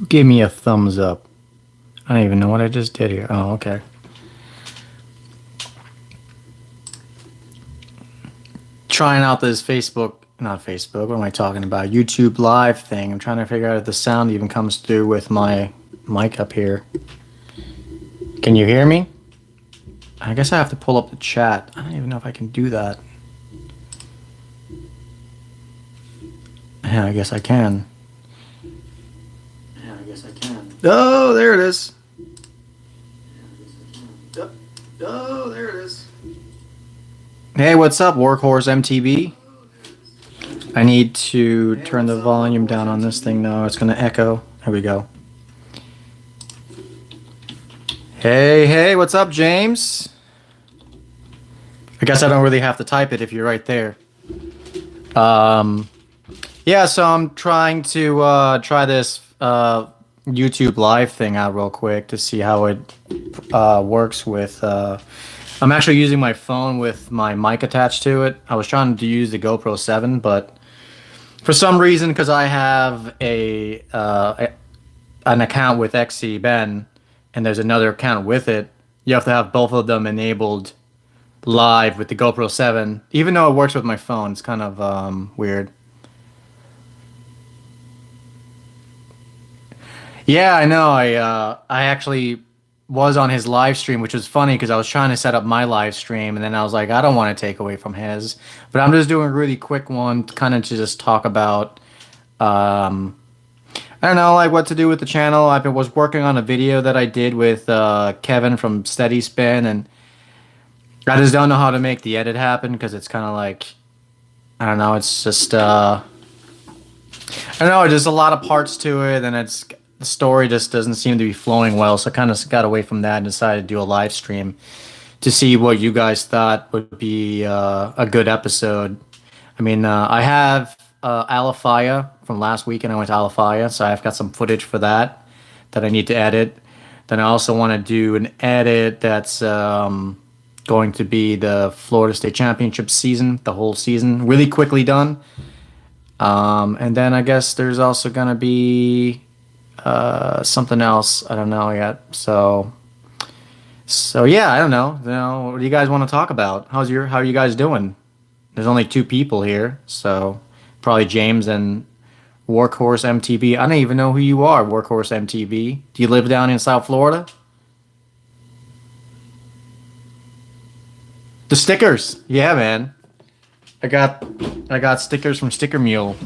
Give me a thumbs up? I don't even know what I just did here. Oh, okay. Trying out this not Facebook, what am I talking about? YouTube Live thing. I'm trying to figure out if the sound even comes through with my mic up here. Can you hear me? I guess I have to pull up the chat. I don't even know if I can do that. Yeah, I guess I can. Oh, there it is. Oh, there it is. Hey, what's up, Workhorse MTB? I need to turn the volume down on this thing though. It's gonna echo. Here we go. Hey, what's up, James? I guess I don't really have to type it if you're right there. Yeah, so I'm trying to try this YouTube Live thing out real quick to see how it works with. I'm actually using my phone with my mic attached to it. I was trying to use the GoPro 7, but for some reason, because I have an account with XCBen, and there's another account with it, you have to have both of them enabled live with the GoPro 7. Even though it works with my phone, it's kind of weird. Yeah, I know. I actually was on his live stream, which was funny because I was trying to set up my live stream, and then I was like, I don't want to take away from his, but I'm just doing a really quick one, kind of to just talk about, I don't know, like what to do with the channel. Was working on a video that I did with Kevin from Steady Spin, and I just don't know how to make the edit happen because it's kind of like, I don't know, it's just I don't know, there's a lot of parts to it, and the story just doesn't seem to be flowing well. So I kind of got away from that and decided to do a live stream to see what you guys thought would be a good episode. I mean, I have Alafaya from last weekend. I went to Alafaya, so I've got some footage for that I need to edit. Then I also want to do an edit that's going to be the Florida State Championship season, the whole season, really quickly done. And then I guess there's also gonna be something else. I don't know yet. So yeah, I don't know. What do you guys want to talk about? How are you guys doing? There's only two people here, so probably James and Workhorse MTB. I don't even know who you are, Workhorse MTB. Do you live down in South Florida? The stickers, yeah, man. I got I got stickers from Sticker Mule.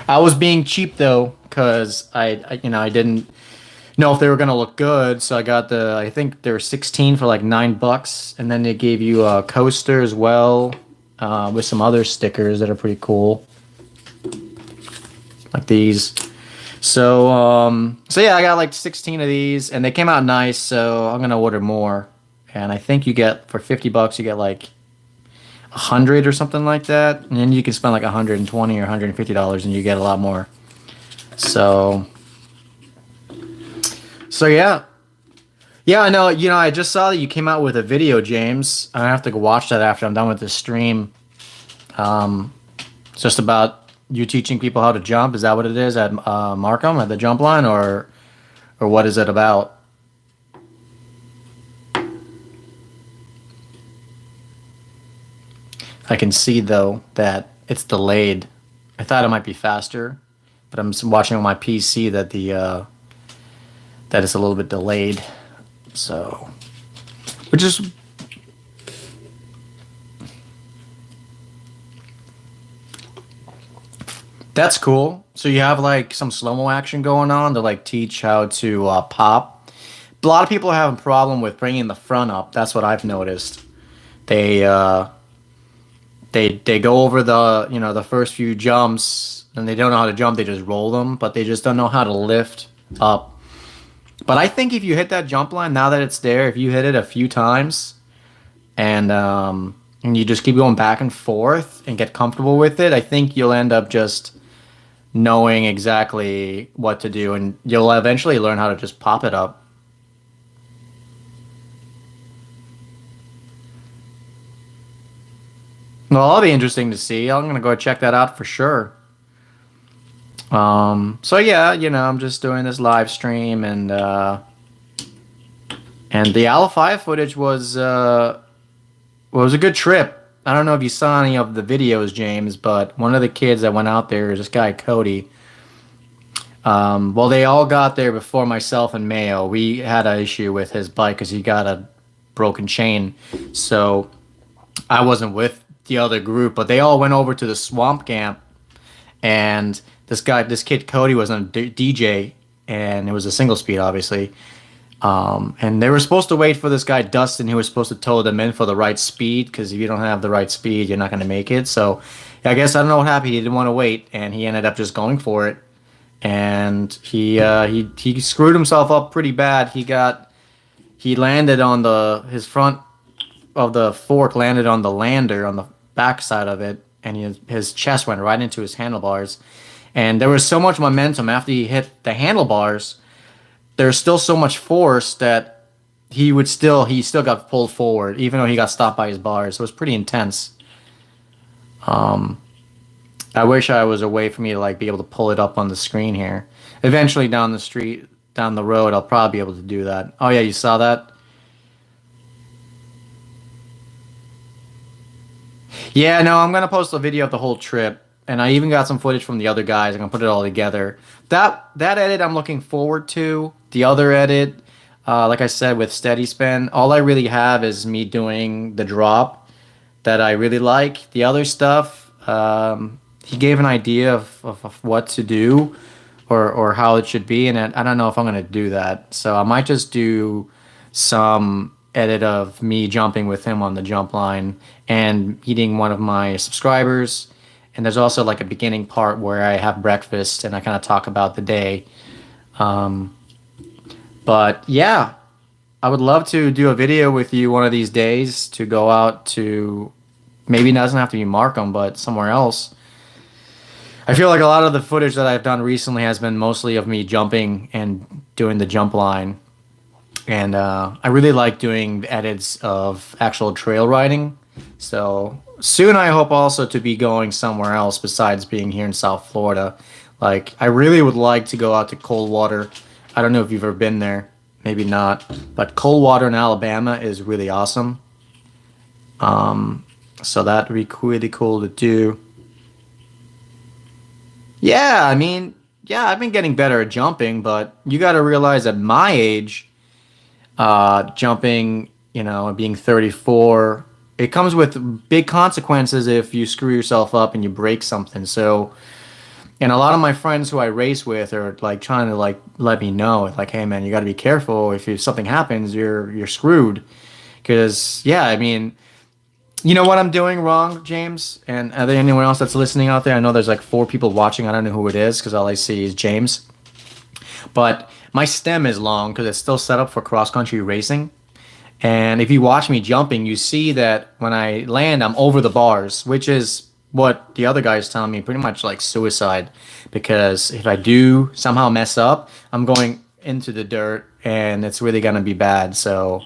I was being cheap though, cause I didn't know if they were gonna look good, so I think they were 16 for like $9, and then they gave you a coaster as well, with some other stickers that are pretty cool, like these. So yeah, I got like 16 of these, and they came out nice, so I'm gonna order more. And I think you get for $50, you get like 100 or something like that, and then you can spend like 120 or $150, and you get a lot more. So, yeah, I know. I just saw that you came out with a video, James. I have to go watch that after I'm done with this stream. It's just about you teaching people how to jump. Is that what it is at Markham at the jump line, or what is it about? I can see though that it's delayed. I thought it might be faster, but I'm watching on my PC that that it's a little bit delayed. So, which is that's cool. So you have like some slow-mo action going on to like teach how to pop. A lot of people have a problem with bringing the front up. That's what I've noticed. They they go over the first few jumps, and they don't know how to jump. They just roll them, but they just don't know how to lift up. But I think if you hit that jump line, now that it's there, if you hit it a few times, and you just keep going back and forth and get comfortable with it, I think you'll end up just knowing exactly what to do, and you'll eventually learn how to just pop it up. Well, that'll be interesting to see. I'm gonna go check that out for sure. So yeah, I'm just doing this live stream, and the Alpha 5 footage was a good trip. I don't know if you saw any of the videos, James, but one of the kids that went out there is this guy Cody. Well, they all got there before myself and Mayo. We had an issue with his bike because he got a broken chain, so I wasn't with the other group. But they all went over to the swamp camp, and this kid Cody was on DJ, and it was a single speed, obviously. And they were supposed to wait for this guy Dustin, who was supposed to tow them in for the right speed, because if you don't have the right speed, you're not going to make it. So, I guess I don't know what happened. He didn't want to wait, and he ended up just going for it. And he screwed himself up pretty bad. He landed on his front of the fork landed on the lander on the back side of it, and his chest went right into his handlebars. And there was so much momentum after he hit the handlebars. There's still so much force that he still got pulled forward, even though he got stopped by his bars. So it was pretty intense. I wish I was a way for me to like be able to pull it up on the screen here. Eventually down the road, I'll probably be able to do that. Oh yeah, you saw that? Yeah, no, I'm gonna post a video of the whole trip, and I even got some footage from the other guys. I'm gonna put it all together. That edit I'm looking forward to. The other edit, like I said with Steady Spin, all I really have is me doing the drop that I really like. The other stuff, he gave an idea of what to do or how it should be, and I don't know if I'm gonna do that. So I might just do some edit of me jumping with him on the jump line and meeting one of my subscribers. And there's also like a beginning part where I have breakfast and I kind of talk about the day. Um, but yeah, I would love to do a video with you one of these days to go out to, maybe it doesn't have to be Markham, but somewhere else. I feel like a lot of the footage that I've done recently has been mostly of me jumping and doing the jump line. And I really like doing edits of actual trail riding. So soon I hope also to be going somewhere else besides being here in South Florida. Like, I really would like to go out to Coldwater. I don't know if you've ever been there. Maybe not. But Coldwater in Alabama is really awesome. So that would be really cool to do. Yeah, I mean, yeah, I've been getting better at jumping, but you got to realize at my age, jumping, being 34, it comes with big consequences if you screw yourself up and you break something. So, and a lot of my friends who I race with are like trying to like let me know, like, hey man, you got to be careful. If something happens, you're screwed. Because yeah, I mean, you know what I'm doing wrong, James? And are there anyone else that's listening out there? I know there's like 4 people watching. I don't know who it is because all I see is James. But my stem is long because it's still set up for cross country racing. And if you watch me jumping, you see that when I land, I'm over the bars, which is what the other guys telling me, pretty much like suicide. Because if I do somehow mess up, I'm going into the dirt and it's really gonna be bad. So,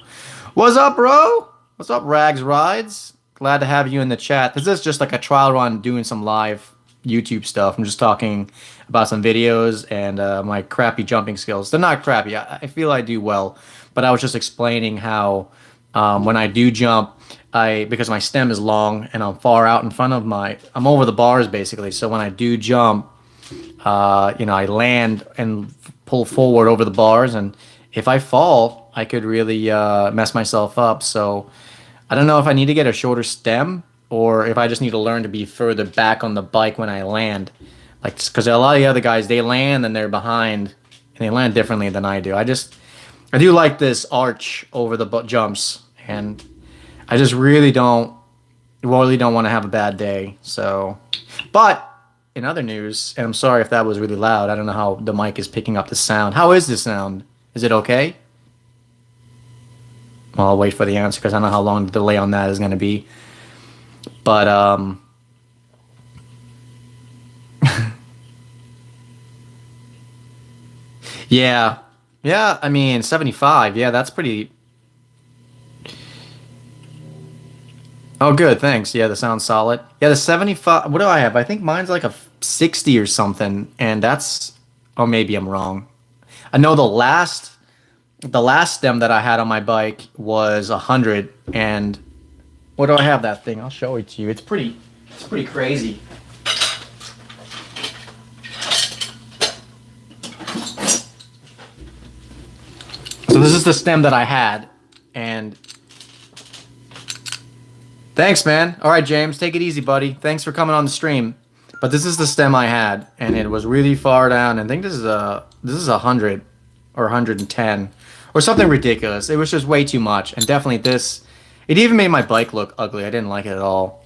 what's up, bro? What's up, Rags Rides? Glad to have you in the chat. This is just like a trial run doing some live YouTube stuff. I'm just talking about some videos and my crappy jumping skills. They're not crappy. I feel I do well, but I was just explaining how when I do jump, because my stem is long and I'm far out in front of I'm over the bars basically. So when I do jump, I land and pull forward over the bars, and if I fall, I could really mess myself up. So I don't know if I need to get a shorter stem or if I just need to learn to be further back on the bike when I land. Like, because a lot of the other guys, they land and they're behind, and they land differently than I do. I do like this arch over the jumps, and I just really don't want to have a bad day. So, but in other news, and I'm sorry if that was really loud. I don't know how the mic is picking up the sound. How is the sound? Is it okay? Well, I'll wait for the answer because I don't know how long the delay on that is going to be. But yeah, yeah. I mean, 75. Yeah, that's pretty. Oh, good. Thanks. Yeah, the sound's solid. Yeah, the 75. What do I have? I think mine's like a 60 or something, and that's, or maybe I'm wrong. I know the last stem that I had on my bike was 100, and what do I have that thing? I'll show it to you. It's pretty crazy. So this is the stem that I had, and thanks, man. All right, James, take it easy, buddy. Thanks for coming on the stream. But this is the stem I had, and it was really far down. I think this is 100 or 110 or something ridiculous. It was just way too much, and definitely this. It even made my bike look ugly. I didn't like it at all.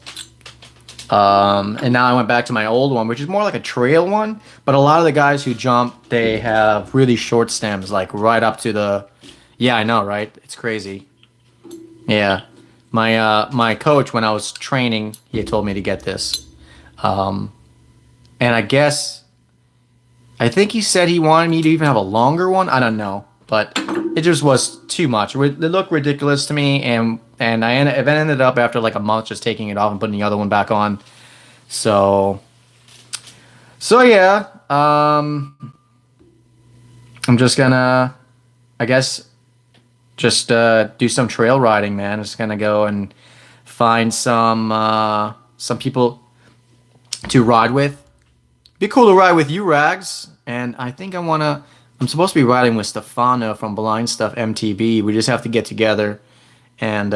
And now I went back to my old one, which is more like a trail one. But a lot of the guys who jump, they have really short stems, like right up to the. Yeah, I know, right? It's crazy. Yeah, my coach when I was training, he had told me to get this, um, and I think he said he wanted me to even have a longer one. I don't know, but it just was too much. It looked ridiculous to me, and I ended up after like a month just taking it off and putting the other one back on. So yeah, I'm just gonna, I guess, just do some trail riding, man. Just gonna go and find some people to ride with. Be cool to ride with you, Rags. And I think I'm supposed to be riding with Stefano from Blind Stuff MTB. We just have to get together and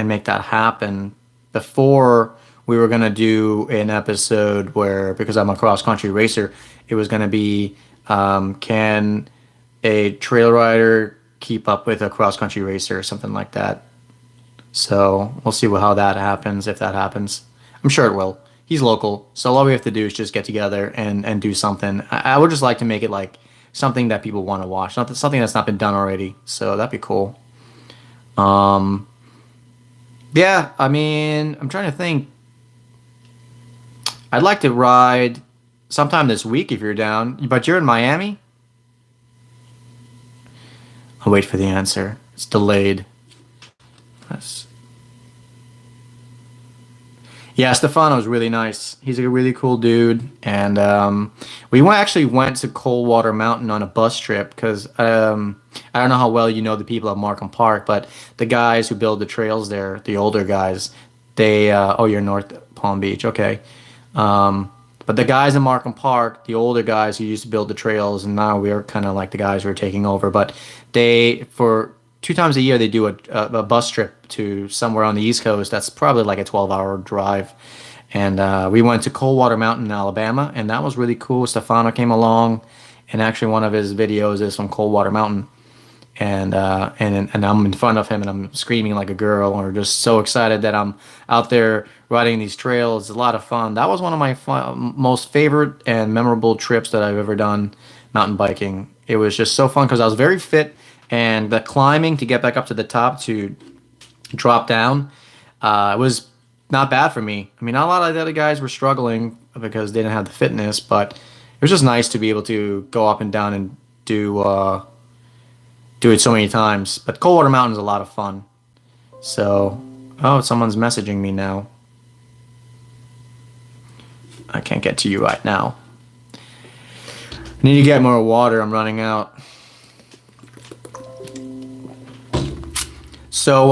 make that happen. Before we were gonna do an episode where, because I'm a cross country racer, it was gonna be, can a trail rider keep up with a cross country racer or something like that. So we'll see how that happens, if that happens. I'm sure it will. He's local, so all we have to do is just get together and do something. I would just like to make it like something that people want to watch, not something that's not been done already. So that'd be cool. Um, yeah, I mean, I'm trying to think. I'd like to ride sometime this week if you're down, but you're in Miami. I'll wait for the answer. It's delayed. That's... Yeah, Stefano's really nice. He's a really cool dude, and actually went to Coldwater Mountain on a bus trip because I don't know how well you know the people at Markham Park, but the guys who build the trails there, the older guys, they oh, you're North Palm Beach, okay. But the guys in Markham Park, the older guys who used to build the trails, and now we're kind of like the guys who are taking over. But they, for 2 times a year, they do a bus trip to somewhere on the East Coast. That's probably like a 12-hour drive. And we went to Coldwater Mountain in Alabama, and that was really cool. Stefano came along, and actually one of his videos is from Coldwater Mountain. And I'm in front of him and I'm screaming like a girl, and we're just so excited that I'm out there riding these trails. It's a lot of fun. That was one of my most favorite and memorable trips that I've ever done mountain biking. It was just so fun because I was very fit, and the climbing to get back up to the top to drop down was not bad for me. I mean, not a lot of the other guys were struggling because they didn't have the fitness, but it was just nice to be able to go up and down and do it so many times. But Coldwater Mountain is a lot of fun. So, oh, someone's messaging me now. I can't get to you right now. I need to get more water. I'm running out. So,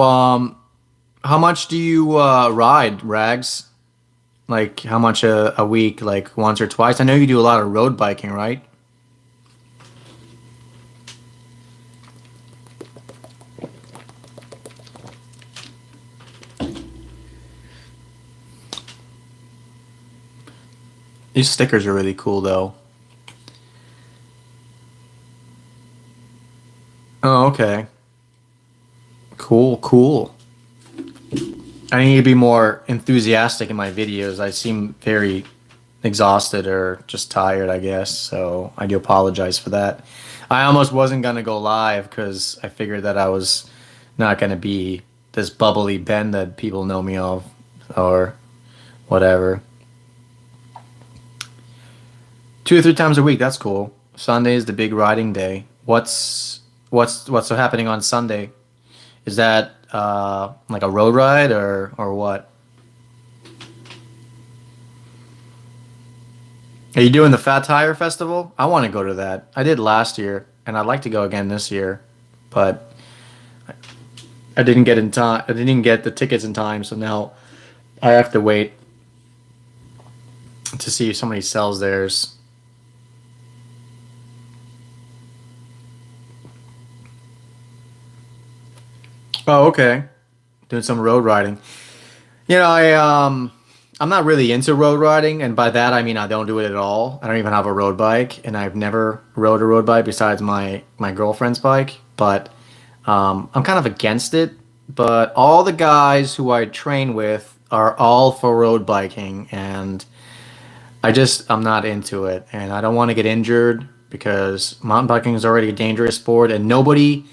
how much do you ride, Rags? Like, how much a week? Like, once or twice? I know you do a lot of road biking, right? These stickers are really cool, though. Oh, okay. Cool, cool. I need to be more enthusiastic in my videos. I seem very exhausted or just tired, I guess. So I do apologize for that. I almost wasn't gonna go live because I figured that I was not gonna be this bubbly Ben that people know me of, or whatever. 2 or 3 times a week. That's cool. Sunday is the big riding day. What's happening on Sunday? Is that like a road ride or what? Are you doing the Fat Tire Festival? I want to go to that. I did last year, and I'd like to go again this year, but I didn't get in time. I didn't get the tickets in time, so now I have to wait to see if somebody sells theirs. Oh, okay. Doing some road riding. I'm not really into road riding, and by that I mean I don't do it at all. I don't even have a road bike, and I've never rode a road bike besides my girlfriend's bike. But I'm kind of against it. But all the guys who I train with are all for road biking, and I'm not into it, and I don't want to get injured because mountain biking is already a dangerous sport, and nobody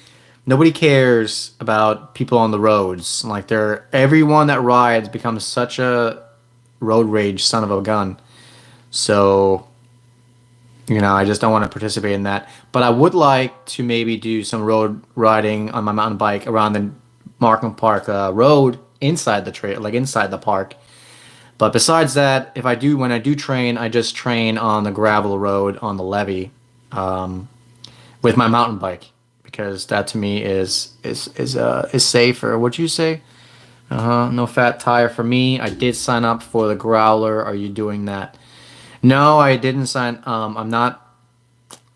cares about people on the roads. Like everyone that rides becomes such a road rage son of a gun. So, I just don't want to participate in that. But I would like to maybe do some road riding on my mountain bike around the Markham Park road inside the trail, like inside the park. But besides that, when I do train, I just train on the gravel road on the levee with my mountain bike because that to me is safer. What'd you say? No fat tire for me. I did sign up for the growler. Are you doing that? No, I didn't sign. I'm not.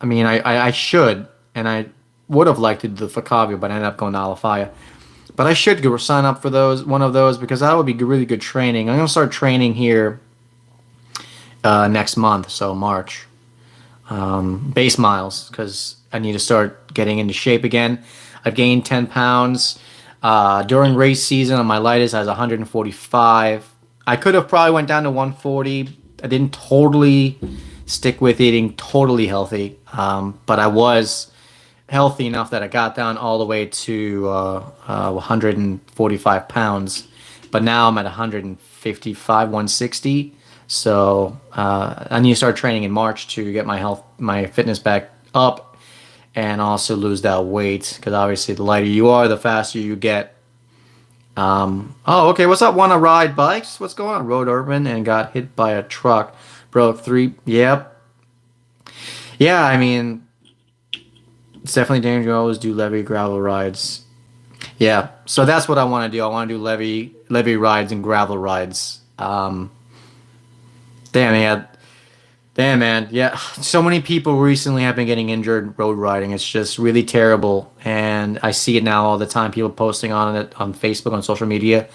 I mean, I should, and I would have liked to do the Facavia, but I ended up going to Alafaya. But I should go sign up for one of those because that would be really good training. I'm gonna start training here next month, so March. Base miles because I need to start getting into shape again. I've gained 10 pounds. During race season, my lightest I was 145. I could have probably went down to 140. I didn't totally stick with eating totally healthy, but I was healthy enough that I got down all the way to 145 pounds. But now I'm at 155, 160. So I need to start training in March to get my fitness back up, and also lose that weight because obviously the lighter you are, the faster you get. Oh, okay. What's up? Want to ride bikes? What's going on? Rode urban and got hit by a truck. Broke three. Yep. Yeah, I mean, it's definitely dangerous. You always do levee gravel rides. Yeah, so that's what I want to do. I want to do levee rides and gravel rides. Damn, yeah. Damn, man. Yeah, so many people recently have been getting injured road riding. It's just really terrible, and I see it now all the time. People posting on it on Facebook, on social media,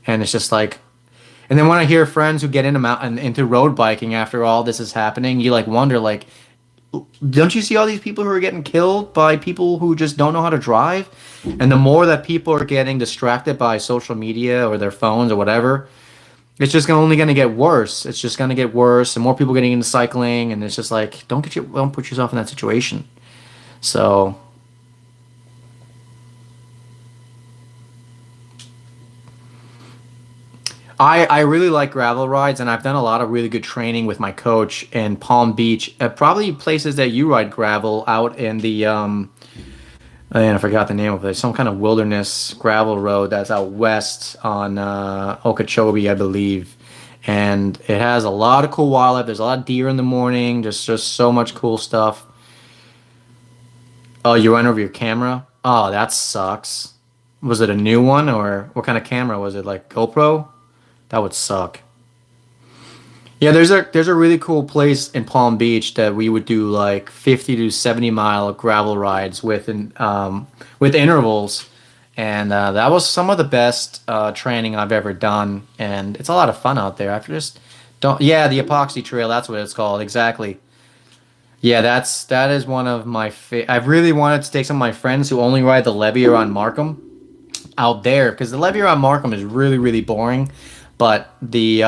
and it's just like. And then when I hear friends who get into road biking after all this is happening, you like wonder like, don't you see all these people who are getting killed by people who just don't know how to drive? And the more that people are getting distracted by social media or their phones or whatever, it's just only going to get worse. It's just going to get worse, and more people getting into cycling, and it's just like don't put yourself in that situation. So I really like gravel rides, and I've done a lot of really good training with my coach in Palm Beach. Probably places that you ride gravel out in the and I forgot the name of it. Some kind of wilderness gravel road that's out west on Okeechobee, I believe. And it has a lot of cool wildlife. There's a lot of deer in the morning. There's just so much cool stuff. Oh, you went over your camera? Oh, that sucks. Was it a new one or what kind of camera was it? Like GoPro? That would suck. Yeah, there's a really cool place in Palm Beach that we would do like 50 to 70-mile gravel rides with intervals, and that was some of the best training I've ever done, and it's a lot of fun out there. I just don't. Yeah, the Epoxy Trail. That's what it's called. Exactly. Yeah, that is one of my. I've really wanted to take some of my friends who only ride the levee around Markham out there because the levee around Markham is really really boring, but the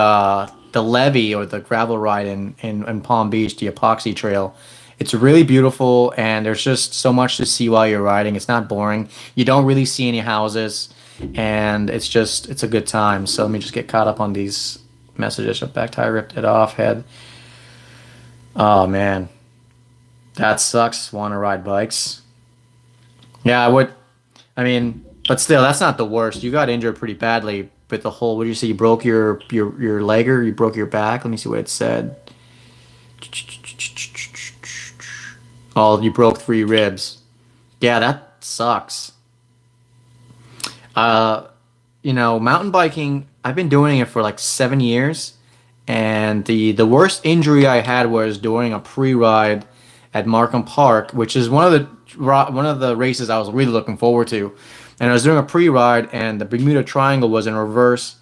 levee or the gravel ride in Palm Beach, the Epoxy Trail, it's really beautiful, and there's just so much to see while you're riding. It's not boring. You don't really see any houses, and it's a good time. So let me just get caught up on these messages. Back tire ripped it off. Head. Oh man, that sucks. Want to ride bikes? Yeah, I would. I mean, but still, that's not the worst. You got injured pretty badly with the whole. What did you say? You broke your leg or you broke your back? Let me see what it said. Oh, you broke 3 ribs. Yeah, that sucks. Uh, Mountain biking, I've been doing it for like 7 years, and the worst injury I had was during a pre-ride at Markham Park, which is one of the races I was really looking forward to. And I was doing a pre-ride, and the Bermuda Triangle was in reverse,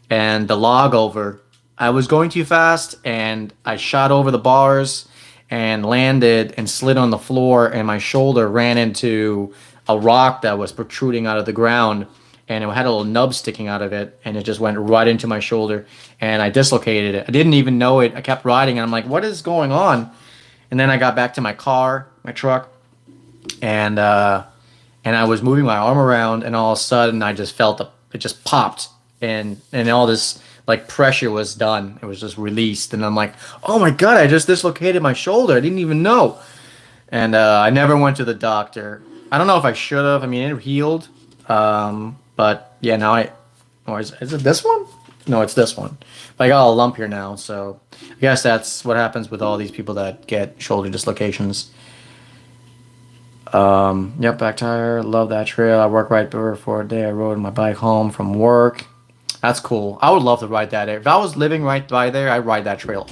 and the log over. I was going too fast, and I shot over the bars and landed and slid on the floor, and my shoulder ran into a rock that was protruding out of the ground, and it had a little nub sticking out of it, and it just went right into my shoulder, and I dislocated it. I didn't even know it. I kept riding, and I'm like, what is going on? And then I got back to my car, my truck, and I was moving my arm around, and all of a sudden I just felt it just popped, and all this like pressure was done. It was just released, and I'm like, oh my god, I just dislocated my shoulder. I didn't even know, and I never went to the doctor. I don't know if I should have. I mean, it healed, but yeah, now or is it this one? No, it's this one. But I got a lump here now, so I guess that's what happens with all these people that get shoulder dislocations. Yep, back tire. Love that trail. I work right there for a day. I rode my bike home from work. That's cool. I would love to ride that. If I was living right by there, I'd ride that trail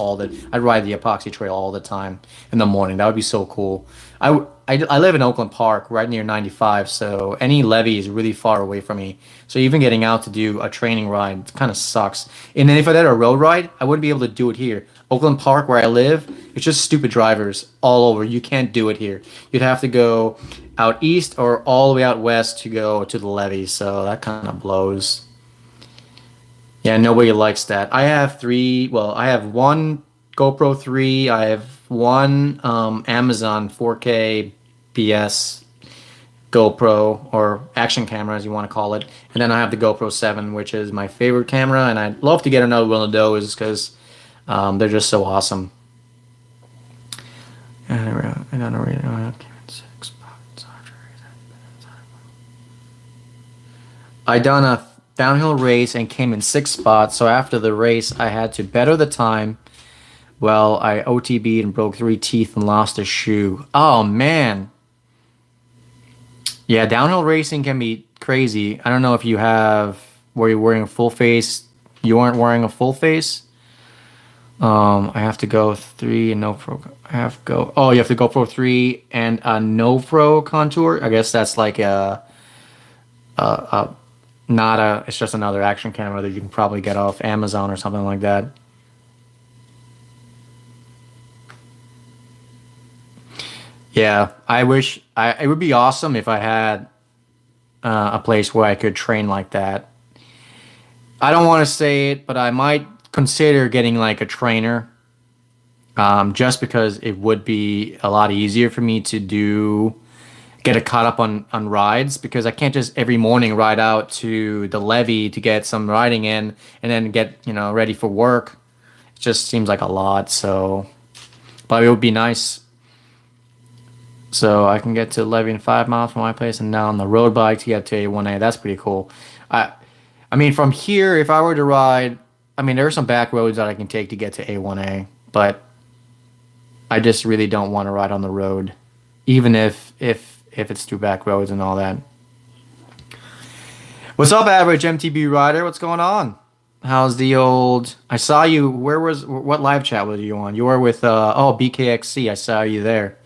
I'd ride the epoxy trail all the time in the morning. That would be so cool. I live in Oakland Park, right near 95, so any levee is really far away from me. So even getting out to do a training ride kind of sucks. And then if I did a road ride, I wouldn't be able to do it here. Oakland Park, where I live, it's just stupid drivers all over. You can't do it here. You'd have to go out east or all the way out west to go to the levee. So that kind of blows. Yeah, nobody likes that. I have three. Well, I have one GoPro 3. I have one Amazon 4K BS GoPro or action camera, as you want to call it, and then I have the GoPro 7, which is my favorite camera, and I'd love to get another one of those because they're just so awesome. I done a downhill race and came in 6th spot. So after the race, I had to better the time. Well, I OTB'd and broke 3 teeth and lost a shoe. Oh man. Yeah, downhill racing can be crazy. I don't know if were you wearing a full face? You weren't wearing a full face. I have to go 3 and no pro. I have to go. Oh, you have to go Pro 3 and a no pro contour. I guess that's like a not a. It's just another action camera that you can probably get off Amazon or something like that. Yeah, I wish it would be awesome if I had a place where I could train like that. I don't want to say it, but I might consider getting like a trainer, just because it would be a lot easier for me to get it caught up on rides because I can't just every morning ride out to the levee to get some riding in and then get ready for work. It just seems like a lot. So, but it would be nice. So I can get to levee in 5 miles from my place and now on the road bike to get to A1A. That's pretty cool. I I mean, from here, if I were to ride, I mean, there are some back roads that I can take to get to A1A, but I just really don't want to ride on the road, even if it's through back roads and all that. What's up, average MTB rider? What's going on? How's the old? I saw you. What live chat was you on? You were with BKXC. I saw you there.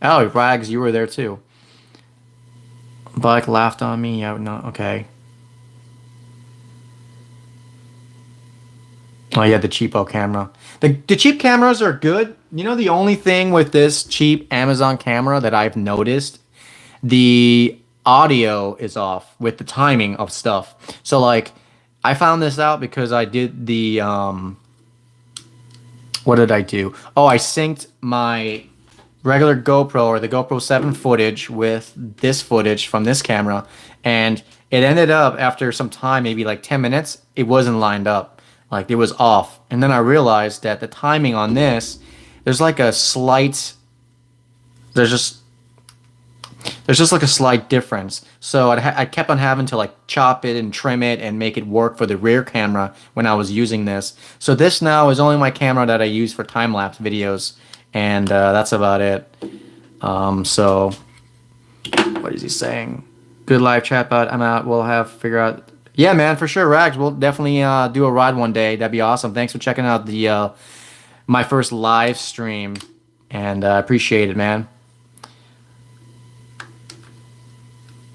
Oh, Rags, you were there too. Bike laughed on me. Yeah, no, okay. Oh yeah, the cheapo camera. The cheap cameras are good. You know, the only thing with this cheap Amazon camera that I've noticed, the audio is off with the timing of stuff. So like, I found this out because I did the what did I do? Oh, I synced my regular GoPro or the GoPro 7 footage with this footage from this camera, and it ended up after some time, maybe like 10 minutes, it wasn't lined up. Like it was off. And then I realized that the timing on this, there's like a slight, there's just, There's just like a slight difference. So I kept on having to like chop it and trim it and make it work for the rear camera when I was using this. So this now is only my camera that I use for time lapse videos, and that's about it. So what is he saying? Good live chat, but I'm out. We'll have figure out. Yeah, man, for sure, Rags. We'll definitely do a ride one day. That'd be awesome. Thanks for checking out the my first live stream, and I appreciate it, man.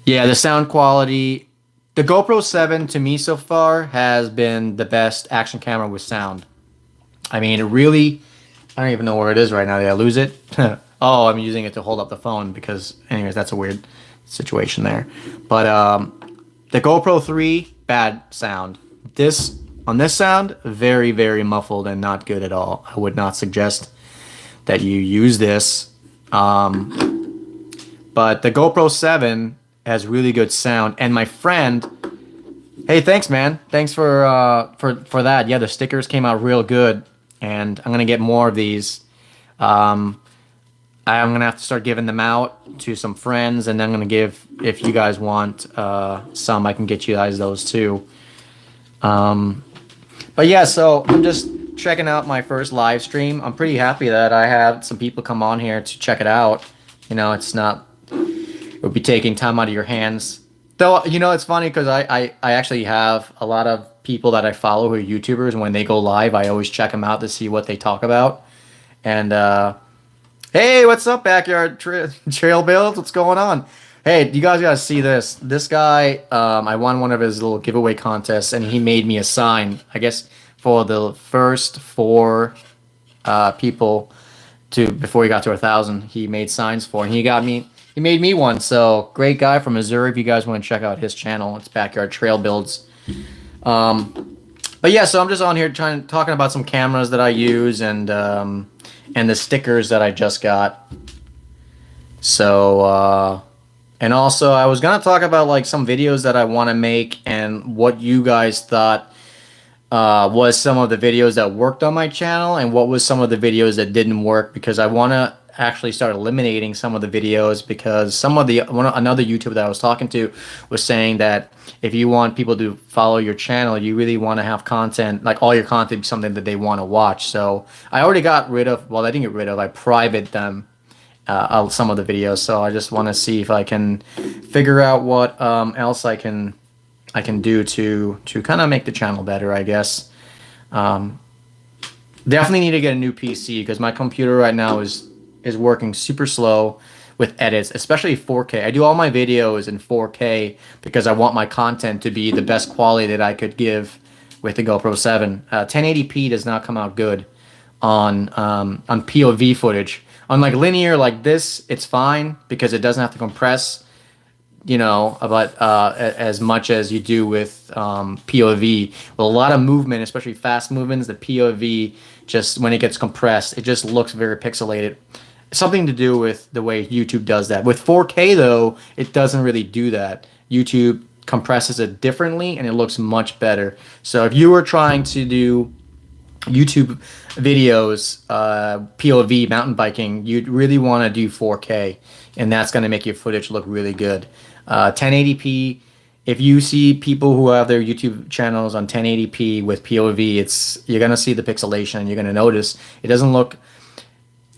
Yeah, the sound quality, the GoPro 7 to me so far has been the best action camera with sound. I mean, it really, I don't even know where it is right now. Did I lose it? Oh, I'm using it to hold up the phone because, anyways, that's a weird situation there. But the GoPro 3, bad sound. This, on this sound, very, very muffled and not good at all. I would not suggest that you use this. But the GoPro 7 has really good sound. And my friend, hey, thanks, man. Thanks for that. Yeah, the stickers came out real good, and I'm gonna get more of these. I'm gonna have to start giving them out to some friends, and then I'm gonna give, if you guys want some, I can get you guys those too. But yeah, so I'm just checking out my first live stream. I'm pretty happy that I had some people come on here to check it out. You know, it's not, it would be taking time out of your hands. Though, you know, it's funny because I actually have a lot of people that I follow who are YouTubers, and when they go live, I always check them out to see what they talk about. And, hey, what's up, Backyard Trail Builds? What's going on? Hey, you guys gotta see this. This guy, I won one of his little giveaway contests, and he made me a sign. I guess for the first 4 people to before he got to 1,000, he made signs for, and he made me one. So great guy from Missouri. If you guys want to check out his channel, it's Backyard Trail Builds. But yeah, so I'm just on here talking about some cameras that I use and the stickers that I just got. So and also I was gonna talk about like some videos that I want to make and what you guys thought was some of the videos that worked on my channel and what was some of the videos that didn't work, because I want to actually start eliminating some of the videos, because some of another YouTuber that I was talking to was saying that if you want people to follow your channel, you really want to have content, like all your content be something that they want to watch. So I already got rid of, well, I didn't get rid of, I private them, some of the videos. So I just want to see if I can figure out what else I can do to kind of make the channel better, I guess. Definitely need to get a new PC because my computer right now is working super slow with edits, especially 4K. I do all my videos in 4K because I want my content to be the best quality that I could give with the GoPro 7. 1080p does not come out good on POV footage. On like linear like this, it's fine because it doesn't have to compress, you know, about as much as you do with POV. With a lot of movement, especially fast movements, the POV, just when it gets compressed, it just looks very pixelated. Something to do with the way YouTube does that. With 4K though, it doesn't really do that. YouTube compresses it differently and it looks much better. So if you were trying to do YouTube videos, POV, mountain biking, you'd really want to do 4K, and that's going to make your footage look really good. 1080p, if you see people who have their YouTube channels on 1080p with POV, you're going to see the pixelation, and you're going to notice it doesn't look,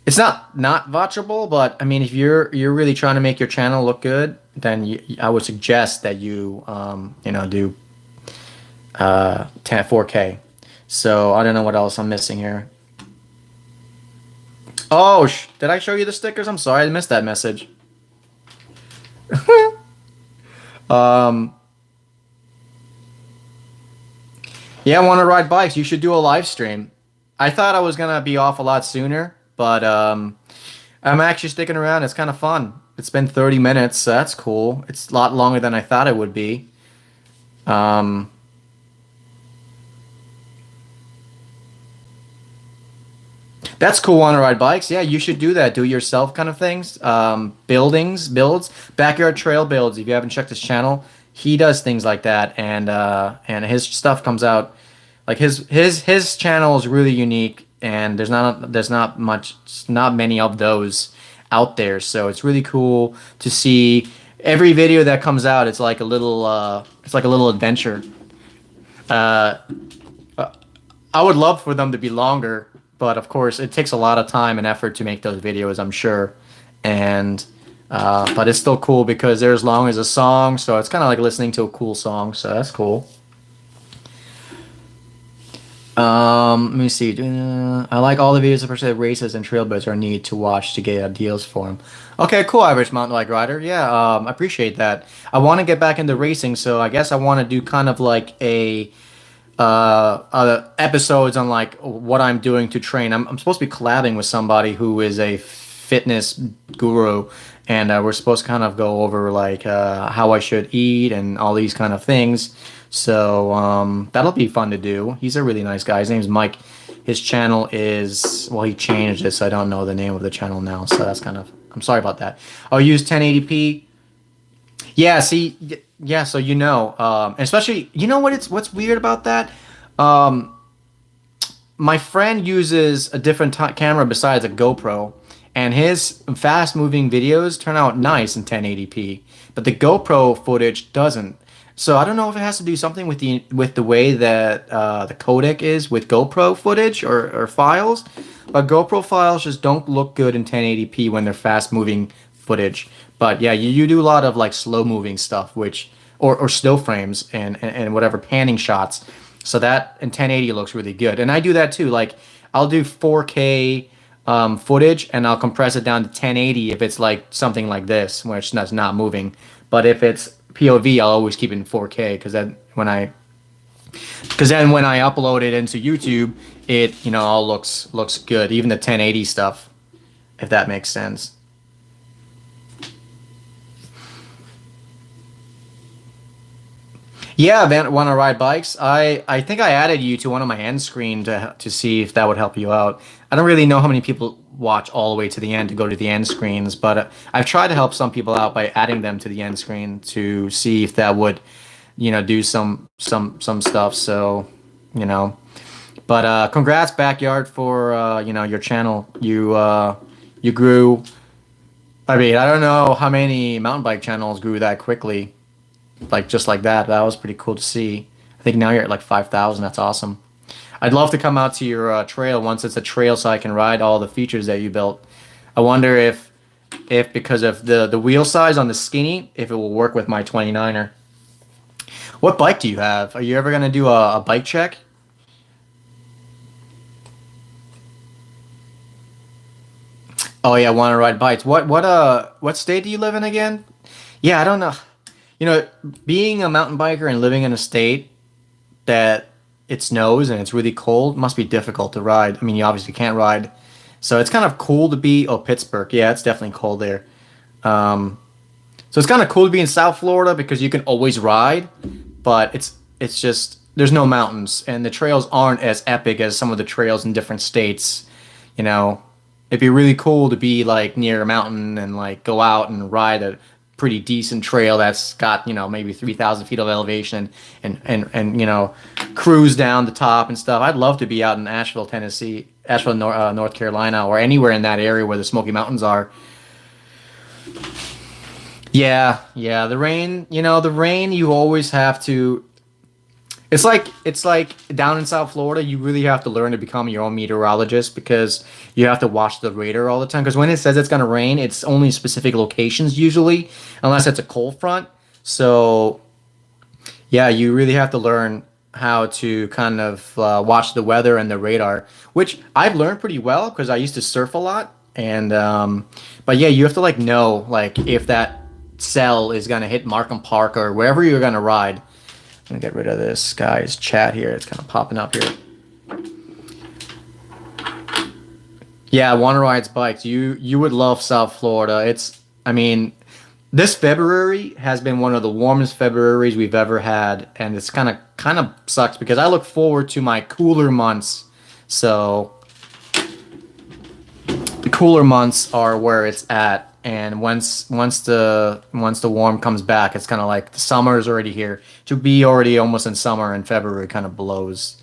it's not watchable, but I mean, if you're really trying to make your channel look good, then I would suggest that you you know, do 4K. So I don't know what else I'm missing here. Oh, did I show you the stickers? I'm sorry, I missed that message. Yeah, I want to ride bikes. You should do a live stream. I thought I was gonna be off a lot sooner, but I'm actually sticking around. It's kind of fun. It's been 30 minutes, so that's cool. It's a lot longer than I thought it would be. That's cool. Want to ride bikes? Yeah, you should do that. Do it yourself kind of things. Builds, Backyard Trail Builds. If you haven't checked his channel, he does things like that, and his stuff comes out like his channel is really unique, and there's not many of those out there. So it's really cool to see every video that comes out. It's like a little adventure. Uh, I would love for them to be longer, but of course, it takes a lot of time and effort to make those videos, I'm sure. And but it's still cool because they're as long as a song, so it's kind of like listening to a cool song. So that's cool. Let me see. I like all the videos, especially races and trailblazers are neat to watch to get ideas for them. Okay, cool, average mountain bike rider. Yeah, I appreciate that. I want to get back into racing, so I guess I want to do kind of like a episodes on like what I'm doing to train. I'm supposed to be collabing with somebody who is a fitness guru, and we're supposed to kind of go over like how I should eat and all these kind of things. So that'll be fun to do. He's a really nice guy. His name's Mike. His channel is, well, he changed it, so I don't know the name of the channel now. So that's kind of, I'm sorry about that. I'll use 1080p. Yeah, see, yeah, so especially, you know what's weird about that? Um, my friend uses a different camera besides a GoPro, and his fast-moving videos turn out nice in 1080p, but the GoPro footage doesn't. So I don't know if it has to do something with the way that the codec is with GoPro footage or files, but GoPro files just don't look good in 1080p when they're fast-moving footage. But yeah, you do a lot of like slow-moving stuff, which or still frames and whatever panning shots. So that in 1080 looks really good, and I do that too. Like I'll do 4K footage, and I'll compress it down to 1080 if it's like something like this, which that's not moving. But if it's POV, I'll always keep it in 4K because then when I upload it into YouTube, it all looks good, even the 1080 stuff, if that makes sense. Yeah, Van want to ride bikes? I think I added you to one of my end screen to see if that would help you out. I don't really know how many people watch all the way to the end to go to the end screens, but I've tried to help some people out by adding them to the end screen to see if that would, do some stuff. So, you know, but congrats, Backyard, for your channel. You grew. I mean, I don't know how many mountain bike channels grew that quickly, like just like that. That was pretty cool to see. I think now you're at like 5,000. That's awesome. I'd love to come out to your trail once it's a trail so I can ride all the features that you built. I wonder if because of the wheel size on the skinny, if it will work with my 29er. What bike do you have? Are you ever gonna do a bike check? Oh yeah, want to ride bikes. What state do you live in again? Yeah, I don't know. Being a mountain biker and living in a state that it snows and it's really cold must be difficult to ride. I mean, you obviously can't ride. So it's kind of cool to be, oh, Pittsburgh. Yeah, it's definitely cold there. Um, so it's kind of cool to be in South Florida because you can always ride, but it's just there's no mountains and the trails aren't as epic as some of the trails in different states. You know, it'd be really cool to be like near a mountain and like go out and ride a pretty decent trail that's got maybe 3,000 feet of elevation and cruise down the top and stuff. I'd love to be out in Asheville, Tennessee, Asheville, North Carolina, or anywhere in that area where the Smoky Mountains are. Yeah, yeah, the rain you always have to. It's like down in South Florida, you really have to learn to become your own meteorologist because you have to watch the radar all the time. Because when it says it's gonna rain, it's only specific locations usually, unless it's a cold front. So yeah, you really have to learn how to kind of watch the weather and the radar, which I've learned pretty well because I used to surf a lot. And but yeah, you have to like know like if that cell is gonna hit Markham Park or wherever you're gonna ride. I'm gonna get rid of this guy's chat here. It's kind of popping up here. Yeah, Wanna Rides bikes. You would love South Florida. I mean, this February has been one of the warmest Februarys we've ever had, and it's kind of sucks because I look forward to my cooler months. So the cooler months are where it's at, and once the warm comes back, it's kind of like the summer is already here. To be already almost in summer in February kind of blows.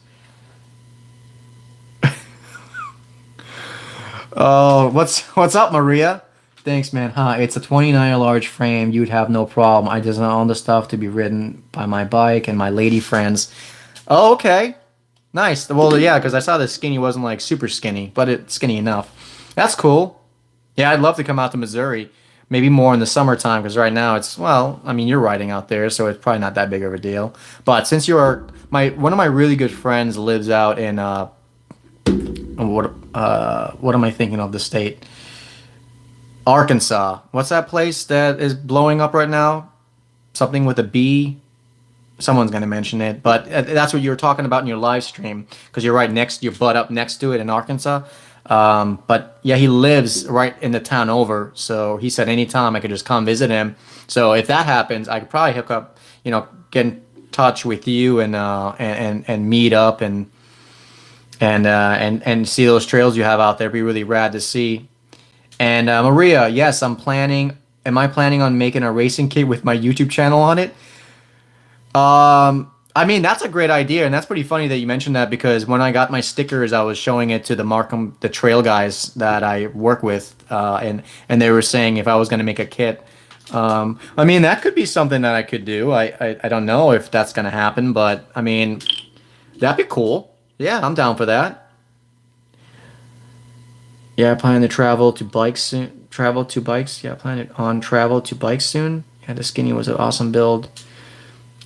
Oh, what's up, Maria? Thanks, man. Huh? It's a 29 large frame. You'd have no problem. I just want all the stuff to be ridden by my bike and my lady friends. Oh, okay. Nice. Well, yeah, because I saw the skinny wasn't like super skinny, but it's skinny enough. That's cool. Yeah, I'd love to come out to Missouri. Maybe more in the summertime because right now it's well, I mean, you're riding out there, so it's probably not that big of a deal. But since you're my one of my really good friends lives out in what am I thinking of the state? Arkansas. What's that place that is blowing up right now? Something with a B. Someone's going to mention it, but that's what you were talking about in your live stream because you're right next, your butt up next to it in Arkansas. But yeah, he lives right in the town over, so he said anytime I could just come visit him. So if that happens, I could probably hook up, get in touch with you and meet up and see those trails you have out there. It'd be really rad to see. And Maria, yes, I'm planning. Am I planning on making a racing kit with my YouTube channel on it? I mean, that's a great idea, and that's pretty funny that you mentioned that because when I got my stickers, I was showing it to the trail guys that I work with, and they were saying if I was going to make a kit. I mean, that could be something that I could do. I don't know if that's going to happen, but I mean, that'd be cool. Yeah, I'm down for that. Yeah, I plan to travel to bikes soon. Travel to bikes. Yeah, I plan it on travel to bikes soon. Yeah, the skinny was an awesome build.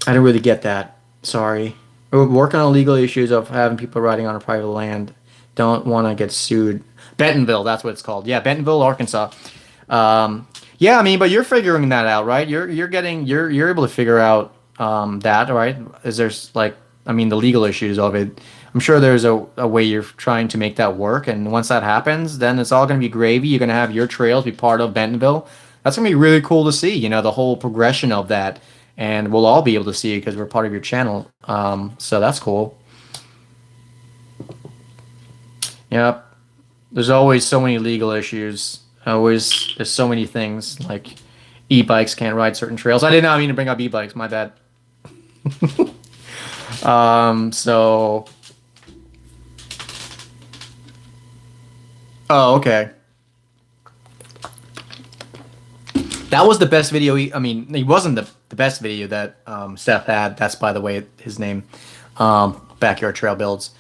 I didn't really get that. Sorry. We're working on legal issues of having people riding on a private land. Don't want to get sued. Bentonville, that's what it's called. Yeah, Bentonville, Arkansas. Yeah, I mean, but you're figuring that out, right? You're able to figure out that, right? Is there's like, I mean, the legal issues of it. I'm sure there's a way you're trying to make that work, and once that happens, then it's all going to be gravy. You're going to have your trails be part of Bentonville. That's going to be really cool to see. The whole progression of that and we'll all be able to see it because we're part of your channel. So that's cool. Yep. There's always so many legal issues. Always, there's so many things like e-bikes can't ride certain trails. I did not mean to bring up e-bikes. My bad. So. Oh, okay. That was the best video. I mean, it wasn't the best video that Seth had. That's, by the way, his name, Backyard Trail Builds.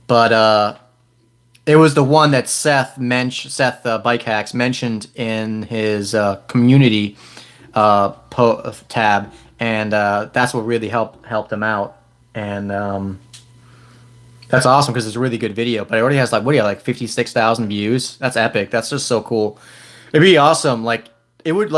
But it was the one that Seth Bike Hacks mentioned in his community tab, and that's what really helped him out. And that's awesome because it's a really good video. But it already has like 56,000 views. That's epic. That's just so cool. It'd be awesome. Like it would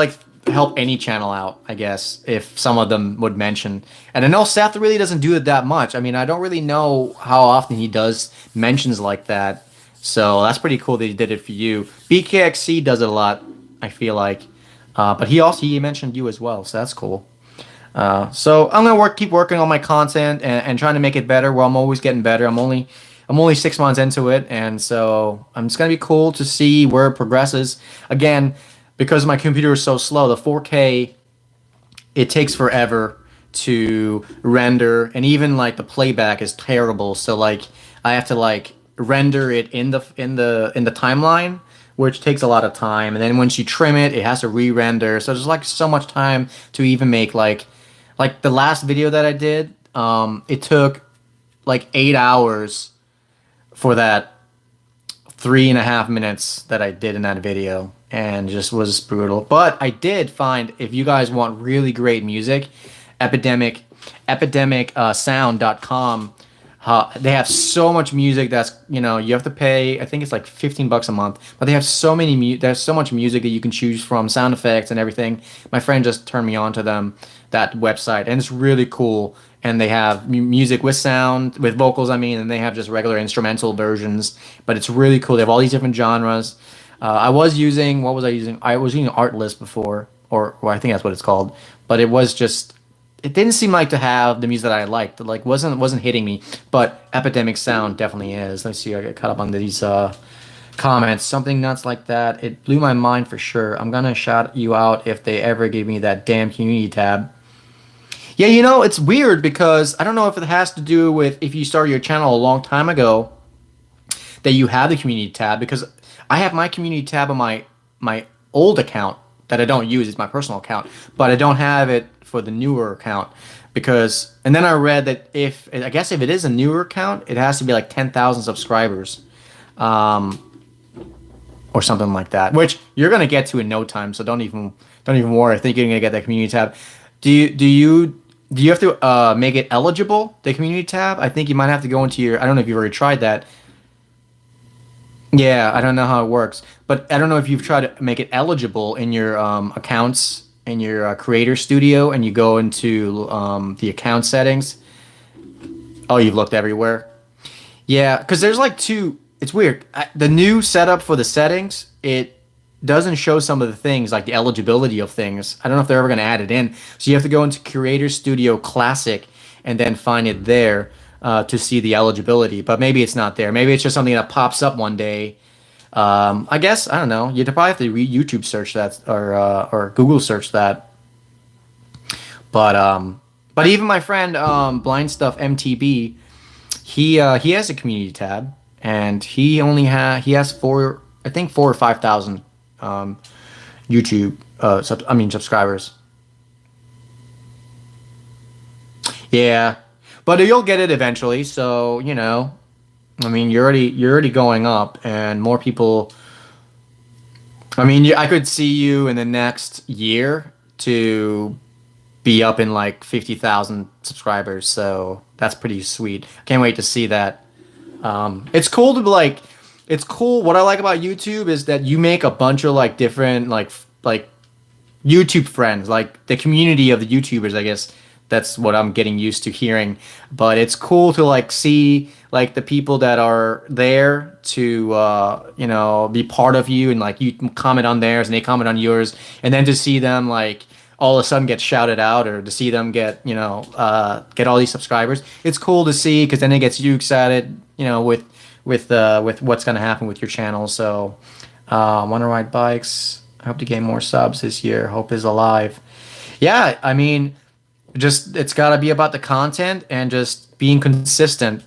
help any channel out, I guess, if some of them would mention. And I know Seth really doesn't do it that much. I mean, I don't really know how often he does mentions like that. So that's pretty cool that he did it for you. BKXC does it a lot, I feel like. But he mentioned you as well, so that's cool. So I'm gonna keep working on my content and trying to make it better. Well, I'm always getting better. I'm only 6 months into it, and so it's gonna be cool to see where it progresses. Again, because my computer is so slow, the 4K, it takes forever to render, and even like the playback is terrible. So like I have to render it in the timeline, which takes a lot of time, and then once you trim it, it has to re-render. So there's so much time to even make like the last video that I did. It took 8 hours for that 3.5 minutes that I did in that video, and just was brutal. But I did find, if you guys want really great music, epidemicsound.com. They have so much music that's you have to pay. I think it's like $15 a month, but they have there's so much music that you can choose from, sound effects and everything. My friend just turned me on to that website, and it's really cool. And they have music with sound, with vocals, and they have just regular instrumental versions. But it's really cool. They have all these different genres. I was using, what was I using? I was using Artlist before, or I think that's what it's called. But it didn't seem like to have the music that I liked. Wasn't hitting me. But Epidemic Sound definitely is. Let's see, I get caught up on these comments. Something nuts like that. It blew my mind for sure. I'm gonna shout you out if they ever give me that damn community tab. Yeah, it's weird because I don't know if it has to do with if you started your channel a long time ago that you have the community tab, because I have my community tab on my old account that I don't use. It's my personal account, but I don't have it for the newer account because. And then I read that if I guess if it is a newer account, it has to be like 10,000 subscribers, or something like that. Which you're gonna get to in no time. So don't even worry. I think you're gonna get that community tab. Do you have to make it eligible, the community tab? I think you might have to go into your. I don't know if you've already tried that. Yeah, I don't know how it works, but I don't know if you've tried to make it eligible in your accounts in your Creator Studio, and you go into the account settings. Oh, you've looked everywhere. Yeah, because there's like two. It's weird. The new setup for the settings, it doesn't show some of the things like the eligibility of things. I don't know if they're ever going to add it in. So you have to go into Creator Studio Classic and then find it there to see the eligibility. But maybe it's not there. Maybe it's just something that pops up one day. I guess I don't know. You'd probably have to YouTube search that or Google search that. But even my friend Blind Stuff MTB, he has a community tab, and he has I think 4 or 5 thousand YouTube subscribers. Yeah, but you'll get it eventually. So I mean, you're already going up, and more people. I mean, I could see you in the next year to be up in like 50,000 subscribers. So that's pretty sweet. Can't wait to see that. It's cool to like. It's cool. What I like about YouTube is that you make a bunch of like different like YouTube friends, like the community of the YouTubers. I guess that's what I'm getting used to hearing. But it's cool to like see like the people that are there to be part of you, and like you comment on theirs and they comment on yours, and then to see them like all of a sudden get shouted out, or to see them get get all these subscribers. It's cool to see because then it gets you excited, with what's going to happen with your channel. So want to ride bikes. I hope to gain more subs this year. Hope is alive. Yeah, I mean, just it's got to be about the content and just being consistent.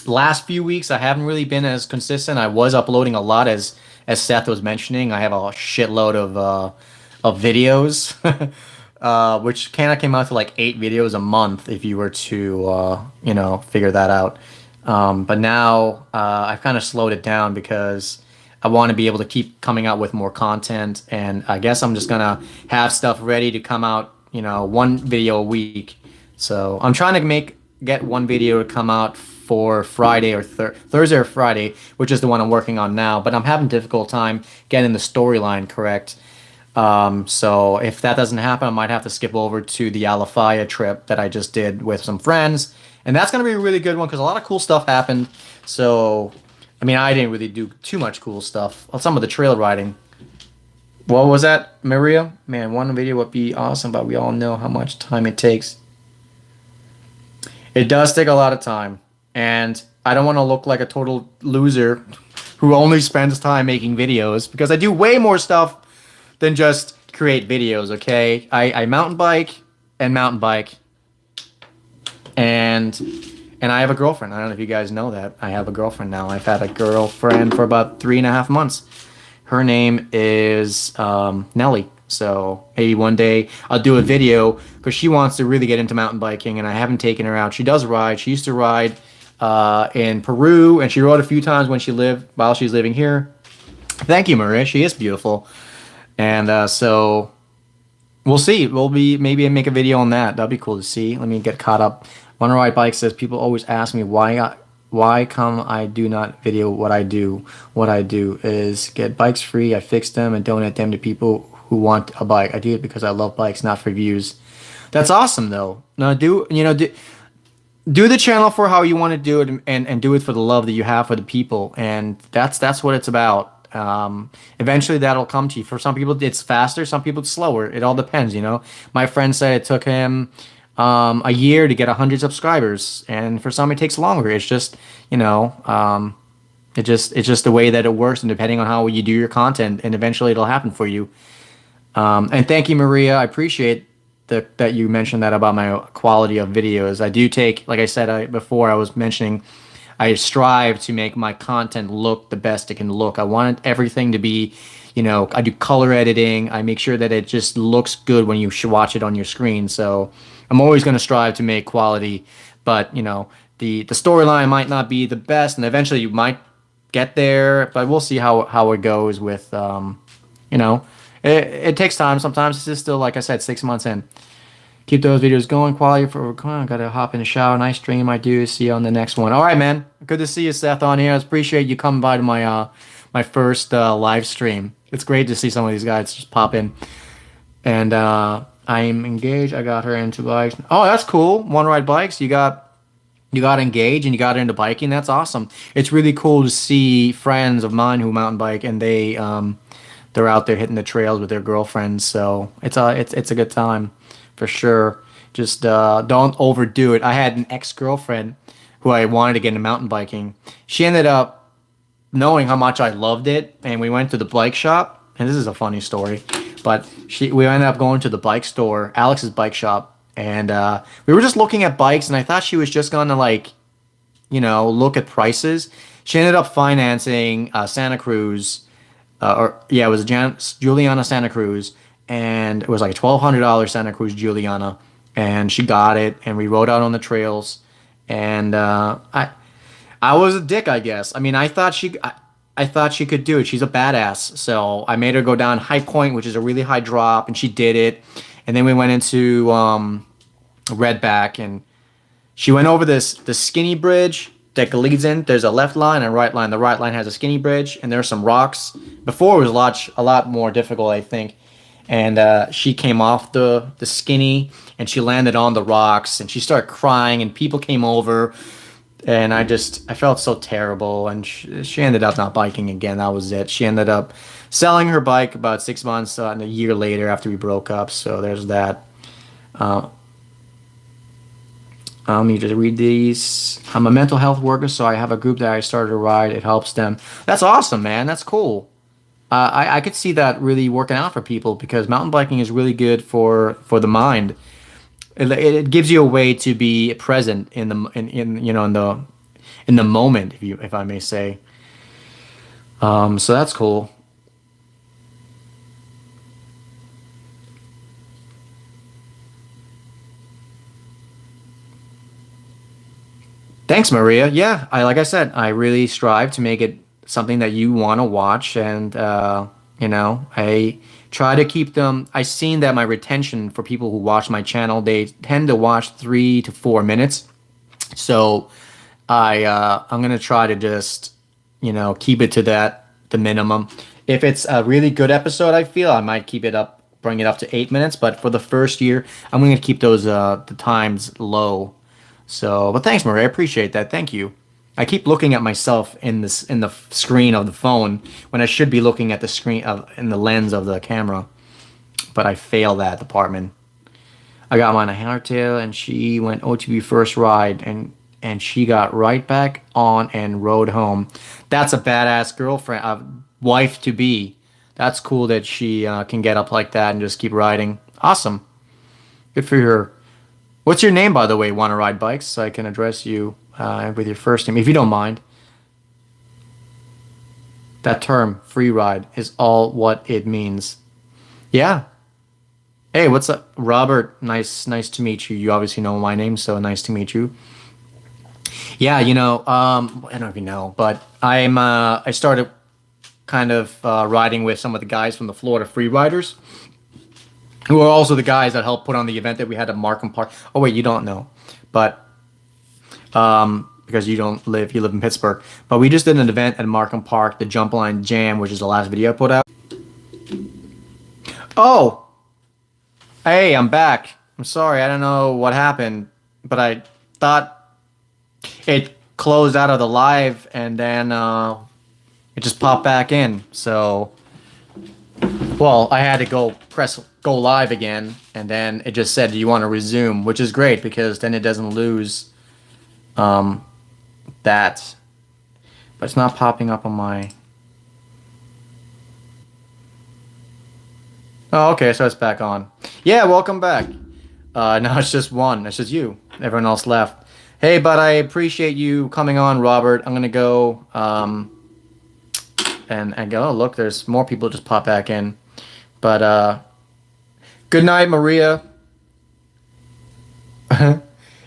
Last few weeks I haven't really been as consistent. I was uploading a lot, as Seth was mentioning. I have a shitload of videos, which kind of came out to like 8 videos a month if you were to figure that out. But now I've kind of slowed it down because I want to be able to keep coming out with more content, and I guess I'm just gonna have stuff ready to come out, one video a week. So I'm trying to get one video to come out for Friday or Thursday or Friday, which is the one I'm working on now. But I'm having a difficult time getting the storyline correct. So if that doesn't happen, I might have to skip over to the Alafaya trip that I just did with some friends. And that's going to be a really good one because a lot of cool stuff happened. So, I mean, I didn't really do too much cool stuff. Some of the trail riding. What was that, Maria? Man, one video would be awesome, but we all know how much time it takes. It does take a lot of time. And I don't want to look like a total loser who only spends time making videos, because I do way more stuff than just create videos, okay? I mountain bike, and I have a girlfriend. I don't know if you guys know that. I have a girlfriend now. I've had a girlfriend for about 3.5 months. Her name is Nelly. So maybe one day I'll do a video because she wants to really get into mountain biking, and I haven't taken her out. She does ride. She used to ride in Peru, and she rode a few times while she's living here. Thank you, Maria. She is beautiful. And so we'll see. Maybe make a video on that. That'd be cool to see. Let me get caught up. Wanna Ride Bike says, people always ask me why come I do not video what I do. What I do is get bikes free. I fix them and donate them to people who want a bike. I do it because I love bikes, not for views. That's awesome though. No, do the channel for how you want to do it, and do it for the love that you have for the people, and that's what it's about. Eventually that'll come to you. For some people it's faster, some people it's slower. It all depends. My friend said it took him a year to get 100 subscribers, and for some it takes longer. It's just it's just the way that it works, and depending on how you do your content, and eventually it'll happen for you. And thank you, Maria. I appreciate that you mentioned that about my quality of videos. I do take, like I said before, I was mentioning, I strive to make my content look the best it can look. I want everything to be, I do color editing. I make sure that it just looks good when you should watch it on your screen. So I'm always going to strive to make quality, but the storyline might not be the best, and eventually you might get there, but we'll see how it goes with you know, it takes time. Sometimes it's just still, like I said, 6 months in. Keep those videos going. Quality for, come on, gotta hop in the shower. Nice stream, my dude. See you on the next one. All right, man. Good to see you, Seth, on here. I appreciate you coming by to my first live stream. It's great to see some of these guys just pop in. And I'm engaged. I got her into bikes. Oh, that's cool. One Ride Bikes. You got engaged and you got into biking. That's awesome. It's really cool to see friends of mine who mountain bike, and they're out there hitting the trails with their girlfriends. So it's a good time for sure. Just don't overdo it. I had an ex-girlfriend who I wanted to get into mountain biking. She ended up knowing how much I loved it, and we went to the bike shop. And this is a funny story, but we ended up going to the bike store, Alex's bike shop, and we were just looking at bikes. And I thought she was just gonna look at prices. She ended up financing Santa Cruz, it was Juliana Santa Cruz, and it was like a $1,200 Santa Cruz Juliana, and she got it, and we rode out on the trails, and I was a dick, I guess. I mean, I thought she could do it. She's a badass, so I made her go down High Point, which is a really high drop, and she did it, and then we went into Redback, and she went over the skinny bridge that leads in. There's a left line and a right line. The right line has a skinny bridge, and there's some rocks. Before it was a lot more difficult, I think. And she came off the skinny, and she landed on the rocks, and she started crying, and people came over, and I felt so terrible, and she ended up not biking again. That was it. She ended up selling her bike about 6 months and a year later after we broke up. So there's that. Let me just read these. I'm a mental health worker, so I have a group that I started to ride. It helps them. That's awesome, man. That's cool. I could see that really working out for people, because mountain biking is really good for the mind. It gives you a way to be present in the moment, if I may say. So that's cool. Thanks, Maria. Yeah, like I said, I really strive to make it something that you want to watch, and I try to keep them. I've seen that my retention for people who watch my channel, they tend to watch 3 to 4 minutes. So I'm gonna try to just keep it to the minimum. If it's a really good episode, I feel I might bring it up to 8 minutes. But for the first year, I'm gonna keep those the times low. So, but thanks, Maria. I appreciate that. Thank you. I keep looking at myself in the screen of the phone when I should be looking at the screen in the lens of the camera, but I fail that department. I got mine a hardtail, and she went OTB first ride, and she got right back on and rode home. That's a badass girlfriend, a wife to be. That's cool that she can get up like that and just keep riding. Awesome. Good for her. What's your name, by the way? Want to ride bikes? So I can address you with your first name, if you don't mind. That term, free ride, is all what it means. Yeah. Hey, what's up, Robert? Nice to meet you. You obviously know my name, so nice to meet you. Yeah, I don't know if you know, but I started kind of riding with some of the guys from the Florida Free Riders, who are also the guys that helped put on the event that we had at Markham Park. Oh wait, you don't know, but because you live in Pittsburgh. But we just did an event at Markham Park, the Jump Line Jam, which is the last video I put out. Oh, hey, I'm back. I'm sorry, I don't know what happened, but I thought it closed out of the live, and then it just popped back in. So, well, I had to go live again, and then it just said, do you want to resume, which is great, because then it doesn't lose that. But it's not popping up on my... Oh, okay, so it's back on. Yeah, welcome back. Now it's just one. It's just you. Everyone else left. Hey, but I appreciate you coming on, Robert. I'm gonna go and go, oh, look, there's more people just pop back in. But good night, Maria.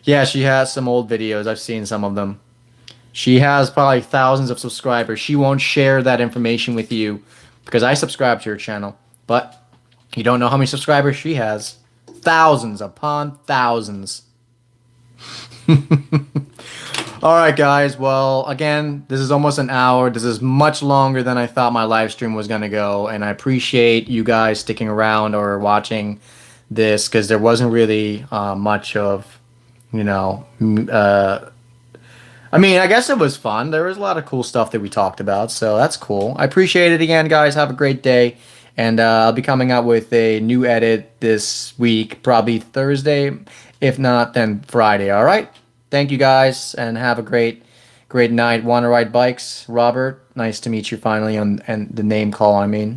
Yeah, she has some old videos. I've seen some of them. She has probably thousands of subscribers. She won't share that information with you because I subscribe to her channel. But you don't know how many subscribers she has. Thousands upon thousands. All right, guys. Well, again, this is almost an hour. This is much longer than I thought my live stream was going to go. And I appreciate you guys sticking around or watching this because there wasn't really much of, you know, I mean, I guess it was fun. There was a lot of cool stuff that we talked about. So that's cool. I appreciate it again, guys. Have a great day. And I'll be coming out with a new edit this week, probably Thursday. If not, then Friday. All right. Thank you guys, and have a great night. Want to ride bikes, Robert? Nice to meet you finally on and the name call. I mean.